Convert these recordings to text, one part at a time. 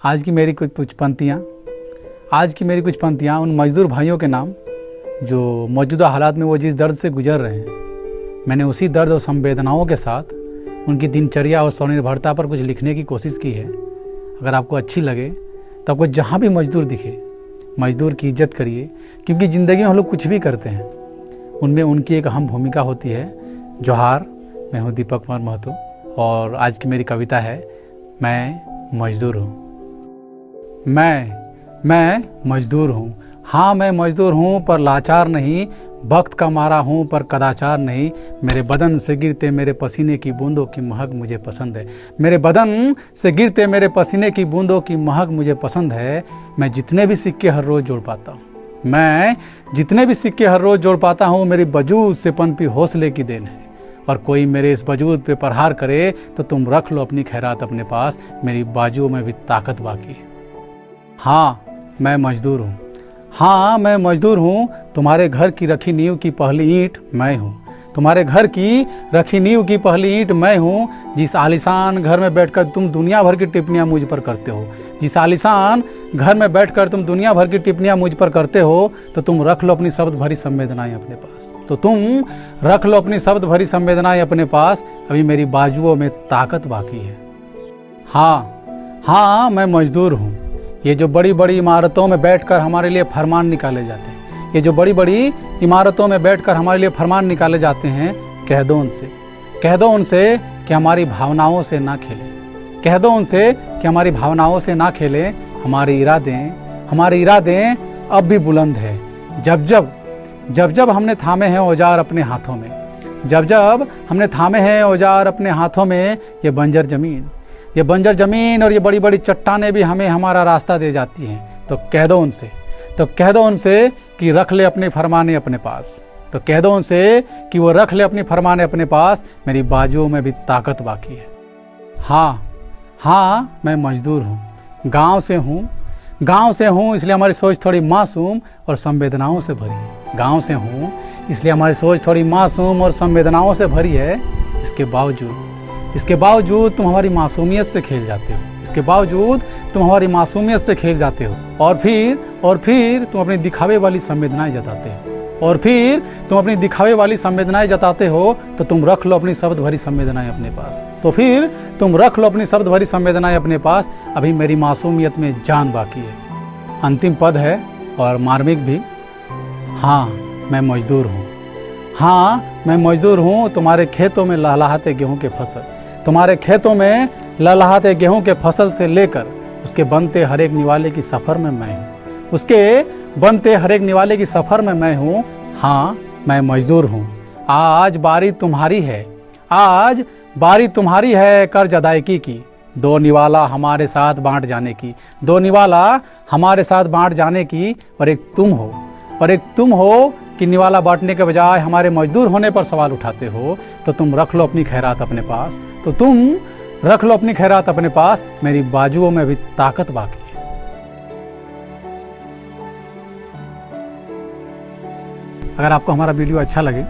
आज की मेरी कुछ पंक्तियाँ उन मज़दूर भाइयों के नाम जो मौजूदा हालात में वो जिस दर्द से गुजर रहे हैं। मैंने उसी दर्द और संवेदनाओं के साथ उनकी दिनचर्या और स्वनिर्भरता पर कुछ लिखने की कोशिश की है। अगर आपको अच्छी लगे तो आपको जहाँ भी मज़दूर दिखे, मज़दूर की इज्जत करिए, क्योंकि ज़िंदगी में हम लोग कुछ भी करते हैं, उनमें उनकी एक अहम भूमिका होती है। जोहार, मैं हूँ दीपक कुमार महतो और आज की मेरी कविता है मैं मज़दूर हूँ। मैं मज़दूर हूँ, हाँ मैं मज़दूर हूँ, पर लाचार नहीं, वक्त का मारा हूँ पर कदाचार नहीं। मेरे बदन से गिरते मेरे पसीने की बूंदों की महक मुझे पसंद है। मेरे बदन से गिरते मेरे पसीने की बूंदों की महक मुझे पसंद है। मैं जितने भी सिक्के हर रोज़ जोड़ पाता हूँ, मेरी वजूद से पनपी हौसले की देन है। और कोई मेरे इस वजूद पे प्रहार करे तो तुम रख लो अपनी खैरात अपने पास, मेरी बाजुओं में भी ताकत बाकी है। हाँ मैं मज़दूर हूँ, तुम्हारे घर की रखी नींव की पहली ईंट मैं हूँ। तुम्हारे घर की रखी नींव की पहली ईंट मैं हूँ। जिस आलीशान घर में बैठकर तुम दुनिया भर की टिप्पणियाँ मुझ पर करते हो, जिस आलीशान घर में बैठकर तुम दुनिया भर की टिप्पणियाँ मुझ पर करते हो, तो तुम रख लो अपनी शब्द भरी संवेदनाएं अपने पास। अभी मेरी बाजुओं में ताकत बाकी है। हाँ मैं मज़दूर हूँ। ये जो बड़ी बड़ी इमारतों में बैठकर हमारे लिए फरमान निकाले जाते हैं, कह दो उनसे कि हमारी भावनाओं से ना खेलें। हमारे इरादे अब भी बुलंद है। जब हमने थामे हैं औजार अपने हाथों में, ये बंजर ज़मीन और ये बड़ी बड़ी चट्टानें भी हमें हमारा रास्ता दे जाती हैं। तो कह दो उनसे कि रख ले अपने फरमाने अपने पास। मेरी बाजुओं में भी ताकत बाकी है। हाँ मैं मज़दूर हूँ। गांव से हूँ इसलिए हमारी सोच थोड़ी मासूम और संवेदनाओं से भरी है। इसके बावजूद तुम हमारी मासूमियत से खेल जाते हो। और फिर तुम अपनी दिखावे वाली संवेदनाएं जताते हो। तो तुम रख लो अपनी शब्द भरी संवेदनाएं अपने पास। अभी मेरी मासूमियत में जान बाकी है। अंतिम पद है और मार्मिक भी। हाँ मैं मज़दूर हूँ। तुम्हारे खेतों में लहलहाते गेहूं के फसल से लेकर उसके बनते हर एक निवाले की सफ़र में मैं हूँ। हाँ मैं मज़दूर हूँ। आज बारी तुम्हारी है कर्ज अदायगी की। दो निवाला हमारे साथ बांट जाने की। और एक तुम हो कि निवाला बांटने के बजाय हमारे मजदूर होने पर सवाल उठाते हो। तो तुम रख लो अपनी खैरात अपने पास। मेरी बाजुओं में भी ताकत बाकी है। अगर आपको हमारा वीडियो अच्छा लगे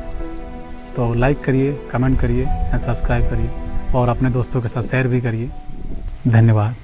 तो लाइक करिए, कमेंट करिए, सब्सक्राइब करिए और अपने दोस्तों के साथ शेयर भी करिए। धन्यवाद।